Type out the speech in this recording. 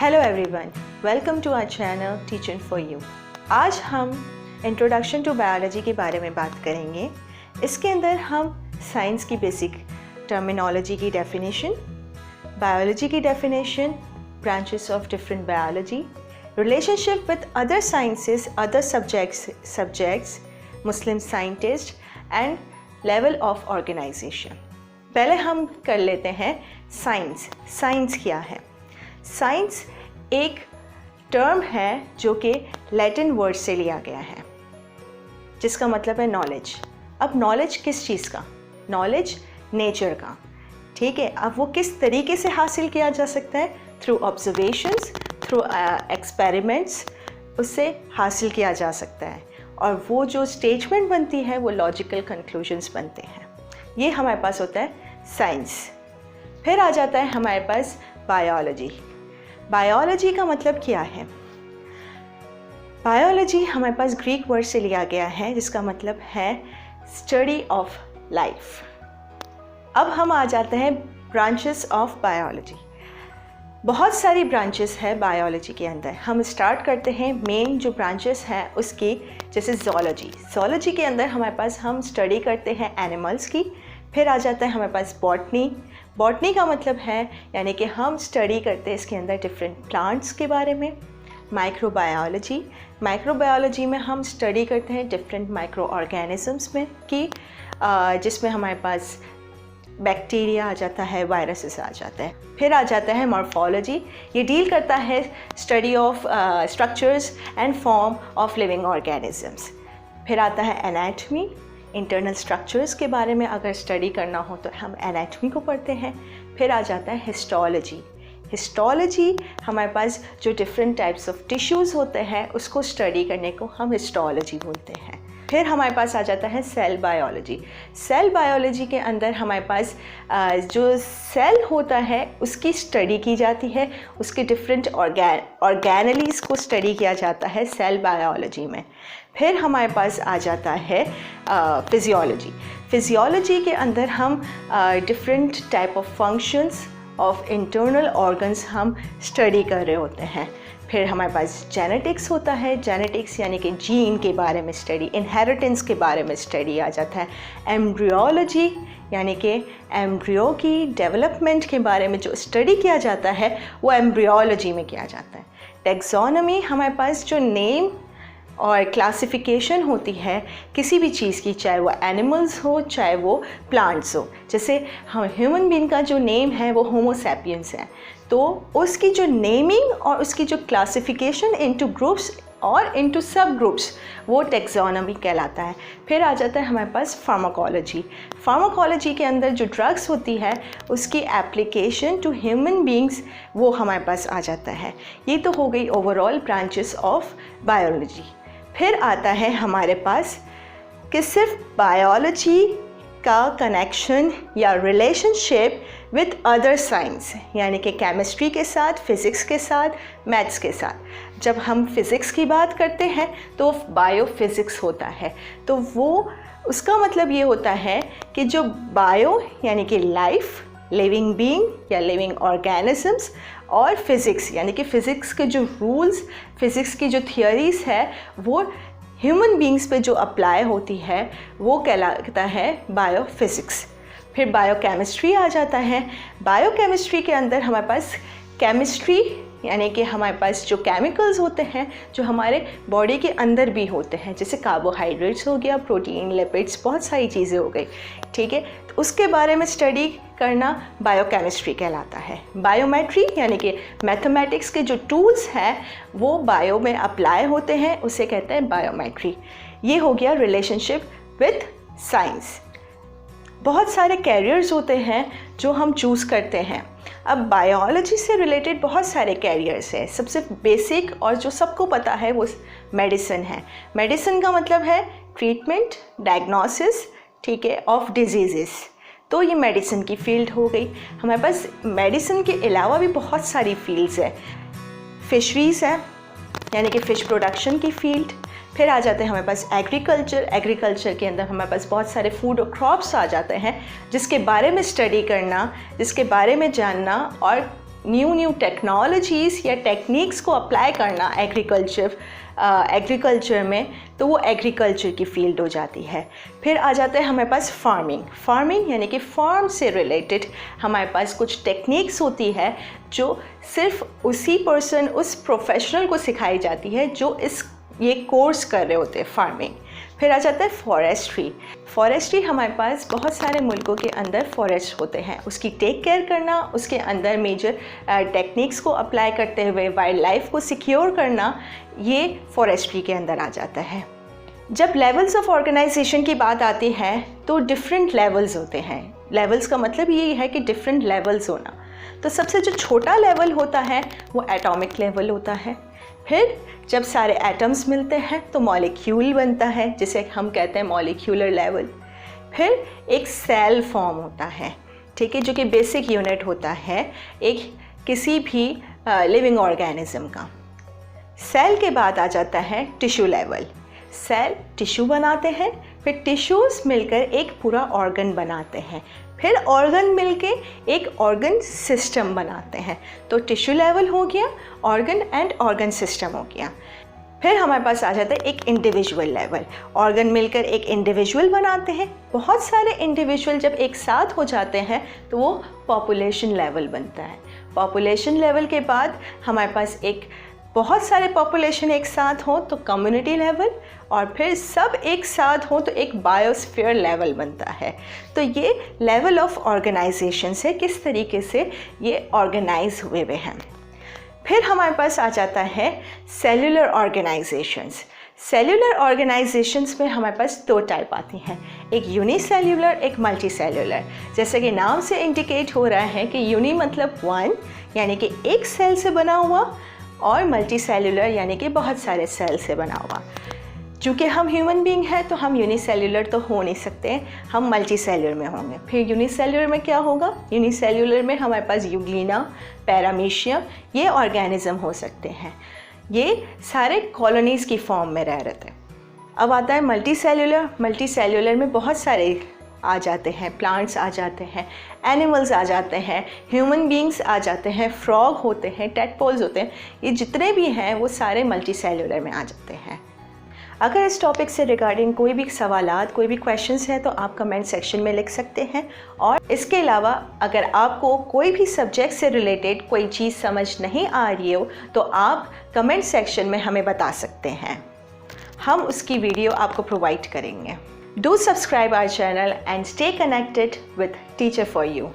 Hello everyone, welcome to our channel teaching for you. आज हम introduction to biology के बारे में बात करेंगे। इसके अंदर हम साइंस की बेसिक टर्मिनोलॉजी की डेफिनेशन, बायोलॉजी की definition, branches of different biology, relationship with other sciences, other subjects, Muslim scientist and level of organization. पहले हम कर लेते हैं साइंस। साइंस क्या है? साइंस एक टर्म है जो कि लैटिन वर्ड से लिया गया है, जिसका मतलब है नॉलेज। अब नॉलेज किस चीज़ का? नॉलेज नेचर का, ठीक है। अब वो किस तरीके से हासिल किया जा सकता है? थ्रू ऑब्जर्वेशंस, थ्रू एक्सपेरिमेंट्स, उससे हासिल किया जा सकता है। और वो जो स्टेटमेंट बनती है वो लॉजिकल कंक्लूजन्स बनते हैं। ये हमारे पास होता है साइंस। फिर आ जाता है हमारे पास बायोलॉजी। बायोलॉजी का मतलब क्या है? बायोलॉजी हमारे पास ग्रीक वर्ड से लिया गया है, जिसका मतलब है स्टडी ऑफ लाइफ। अब हम आ जाते हैं ब्रांचेस ऑफ बायोलॉजी। बहुत सारी ब्रांचेस है बायोलॉजी के अंदर। हम स्टार्ट करते हैं मेन जो ब्रांचेस हैं उसकी, जैसे ज़ूलॉजी। ज़ूलॉजी के अंदर हमारे पास हम स्टडी करते हैं एनिमल्स की। फिर आ जाता है हमारे पास बॉटनी। बॉटनी का मतलब है यानी कि हम स्टडी करते हैं इसके अंदर डिफरेंट प्लांट्स के बारे में। माइक्रोबायोलॉजी, माइक्रोबायोलॉजी में हम स्टडी करते हैं डिफरेंट माइक्रो ऑर्गेनिजम्स में की, जिसमें हमारे पास बैक्टीरिया आ जाता है, वायरसेस आ जाता है। फिर आ जाता है मॉर्फोलॉजी। ये डील करता है study of structures and form of living organisms. फिर आता है एनाटमी। इंटरनल स्ट्रक्चर्स के बारे में अगर स्टडी करना हो तो हम एनाटमी को पढ़ते हैं। फिर आ जाता है हिस्टोलॉजी। हिस्टोलॉजी हमारे पास जो डिफरेंट टाइप्स ऑफ टिश्यूज़ होते हैं उसको स्टडी करने को हम हिस्टोलॉजी बोलते हैं। फिर हमारे पास आ जाता है सेल बायोलॉजी। सेल बायोलॉजी के अंदर हमारे पास जो सेल होता है उसकी स्टडी की जाती है, उसके डिफरेंट ऑर्गेनलीज़ को स्टडी किया जाता है सेल बायोलॉजी में। फिर हमारे पास आ जाता है फिजियोलॉजी। फिजियोलॉजी के अंदर हम different type of functions of internal organs हम स्टडी कर रहे होते हैं। फिर हमारे पास जेनेटिक्स होता है। जेनेटिक्स यानी कि जीन के बारे में स्टडी, इनहेरिटेंस के बारे में स्टडी आ जाता है। एम्ब्रियोलॉजी यानी कि एम्ब्रियो की डेवलपमेंट के बारे में जो स्टडी किया जाता है वो एम्ब्रियोलॉजी में किया जाता है। टैक्सोनॉमी हमारे पास जो नेम और क्लासिफिकेशन होती है किसी भी चीज़ की, चाहे वो एनिमल्स हो चाहे वो प्लांट्स हो। जैसे हम ह्यूमन बीइंग का जो नेम है वो होमो सैपियंस है, तो उसकी जो नेमिंग और उसकी जो क्लासिफिकेशन इनटू ग्रुप्स और इनटू सब ग्रुप्स वो टैक्सोनॉमी कहलाता है। फिर आ जाता है हमारे पास फार्माकोलॉजी। फार्माकोलॉजी के अंदर जो ड्रग्स होती है उसकी एप्लीकेशन टू ह्यूमन बीइंग्स वो हमारे पास आ जाता है। ये तो हो गई ओवरऑल ब्रांचेस ऑफ बायोलॉजी। फिर आता है हमारे पास कि सिर्फ बायोलॉजी का कनेक्शन या रिलेशनशिप विद अदर साइंस, यानी कि केमिस्ट्री के साथ, फिज़िक्स के साथ, मैथ्स के साथ। जब हम फिज़िक्स की बात करते हैं तो बायोफिज़िक्स होता है, तो वो उसका मतलब ये होता है कि जो बायो यानी कि लाइफ, लिविंग बीइंग या लिविंग ऑर्गेनिजम्स, और फिज़िक्स यानी कि फ़िज़िक्स के जो रूल्स, फिज़िक्स की जो थियोरीज़ है वो ह्यूमन बीइंग्स पे जो अप्लाई होती है वो कहलाता है बायोफिज़िक्स। फिर बायोकेमिस्ट्री आ जाता है। बायोकेमिस्ट्री के अंदर हमारे पास केमिस्ट्री यानी कि हमारे पास जो केमिकल्स होते हैं जो हमारे बॉडी के अंदर भी होते हैं, जैसे कार्बोहाइड्रेट्स हो गया, प्रोटीन, लिपिड्स, बहुत सारी चीज़ें हो गई, ठीक है। तो उसके बारे में स्टडी करना बायोकेमिस्ट्री कहलाता है। बायोमेट्री यानी कि मैथमेटिक्स के जो टूल्स हैं वो बायो में अप्लाई होते हैं, उसे कहते हैं बायोमेट्री। ये हो गया रिलेशनशिप विद साइंस। बहुत सारे कैरियर्स होते हैं जो हम चूज़ करते हैं। अब बायोलॉजी से रिलेटेड बहुत सारे कैरियर्स हैं। सबसे बेसिक और जो सबको पता है वो मेडिसिन है। मेडिसिन का मतलब है ट्रीटमेंट, डायग्नोसिस, ठीक है, ऑफ डिजीज़ेस। तो ये मेडिसिन की फील्ड हो गई। हमारे पास मेडिसिन के अलावा भी बहुत सारी फील्ड्स है। फिशरीज़ है यानी कि फ़िश प्रोडक्शन की फील्ड। फिर आ जाते हैं हमारे पास एग्रीकल्चर। एग्रीकल्चर के अंदर हमारे पास बहुत सारे फूड और क्रॉप्स आ जाते हैं जिसके बारे में स्टडी करना, जिसके बारे में जानना और न्यू टेक्नोलॉजीज़ या टेक्निक्स को अप्लाई करना एग्रीकल्चर में, तो वो एग्रीकल्चर की फील्ड हो जाती है। फिर आ जाता है हमारे पास फार्मिंग यानी कि फार्म से रिलेटेड हमारे पास कुछ टेक्निक्स होती है जो सिर्फ उसी पर्सन, उस प्रोफेशनल को सिखाई जाती है जो ये कोर्स कर रहे होते हैं फार्मिंग। फिर आ जाता है फॉरेस्ट्री हमारे पास बहुत सारे मुल्कों के अंदर फॉरेस्ट होते हैं, उसकी टेक केयर करना, उसके अंदर मेजर टेक्निक्स को अप्लाई करते हुए वाइल्ड लाइफ को सिक्योर करना, ये फॉरेस्ट्री के अंदर आ जाता है। जब लेवल्स ऑफ ऑर्गेनाइजेशन की बात आती है तो डिफरेंट लेवल्स होते हैं। लेवल्स का मतलब ये है कि डिफरेंट लेवल्स होना। तो सबसे जो छोटा लेवल होता है वो एटॉमिक लेवल होता है। फिर जब सारे एटम्स मिलते हैं तो मॉलिक्यूल बनता है, जिसे हम कहते हैं मॉलिक्यूलर लेवल। फिर एक सेल फॉर्म होता है, ठीक है, जो कि बेसिक यूनिट होता है एक किसी भी लिविंग ऑर्गेनिज्म का। सेल के बाद आ जाता है टिश्यू लेवल। सेल टिश्यू बनाते हैं, फिर टिश्यूज़ मिलकर एक पूरा ऑर्गन बनाते हैं, फिर ऑर्गन मिलके एक ऑर्गन सिस्टम बनाते हैं। तो टिश्यू लेवल हो गया, ऑर्गन एंड ऑर्गन सिस्टम हो गया। फिर हमारे पास आ जाता है एक इंडिविजुअल लेवल। ऑर्गन मिलकर एक इंडिविजुअल बनाते हैं। बहुत सारे इंडिविजुअल जब एक साथ हो जाते हैं तो वो पॉपुलेशन लेवल बनता है। पॉपुलेशन लेवल के बाद हमारे पास एक बहुत सारे पॉपुलेशन एक साथ हो तो कम्युनिटी लेवल, और फिर सब एक साथ हो तो एक बायोस्फीयर लेवल बनता है। तो ये लेवल ऑफ ऑर्गेनाइजेशन से किस तरीके से ये ऑर्गेनाइज हुए हैं। फिर हमारे पास आ जाता है सेल्यूलर ऑर्गेनाइजेशंस। सेल्यूलर ऑर्गेनाइजेशंस में हमारे पास दो टाइप आती हैं, एक यूनिसेल्यूलर, एक मल्टी सेल्यूलर। जैसे कि नाम से इंडिकेट हो रहा है कि यूनि मतलब वन यानी कि एक सेल से बना हुआ, और मल्टी सेल्यूलर यानी कि बहुत सारे सेल से बना हुआ। चूँकि हम ह्यूमन बीइंग हैं तो हम यूनिसेल्यूलर तो हो नहीं सकते, हम मल्टी सेल्यूलर में होंगे। फिर यूनिसेल्यूलर में क्या होगा? यूनिसेल्यूलर में हमारे पास यूग्लिना, पैरामीशियम, ये ऑर्गेनिज्म हो सकते हैं। ये सारे कॉलोनीज़ की फॉर्म में रह रहे थे। अब आता है मल्टी सेल्यूलर। मल्टी सेल्यूलर में बहुत सारे आ जाते हैं, प्लांट्स आ जाते हैं, एनिमल्स आ जाते हैं, ह्यूमन बीइंग्स आ जाते हैं, फ्रॉग होते हैं, टेडपोल्स होते हैं। ये जितने भी हैं वो सारे मल्टी सेल्यूलर में आ जाते हैं। अगर इस टॉपिक से रिगार्डिंग कोई भी सवालात, कोई भी क्वेश्चंस हैं तो आप कमेंट सेक्शन में लिख सकते हैं। और इसके अलावा अगर आपको कोई भी सब्जेक्ट से रिलेटेड कोई चीज़ समझ नहीं आ रही हो तो आप कमेंट सेक्शन में हमें बता सकते हैं, हम उसकी वीडियो आपको प्रोवाइड करेंगे। Do subscribe our channel and stay connected with Teacher4U.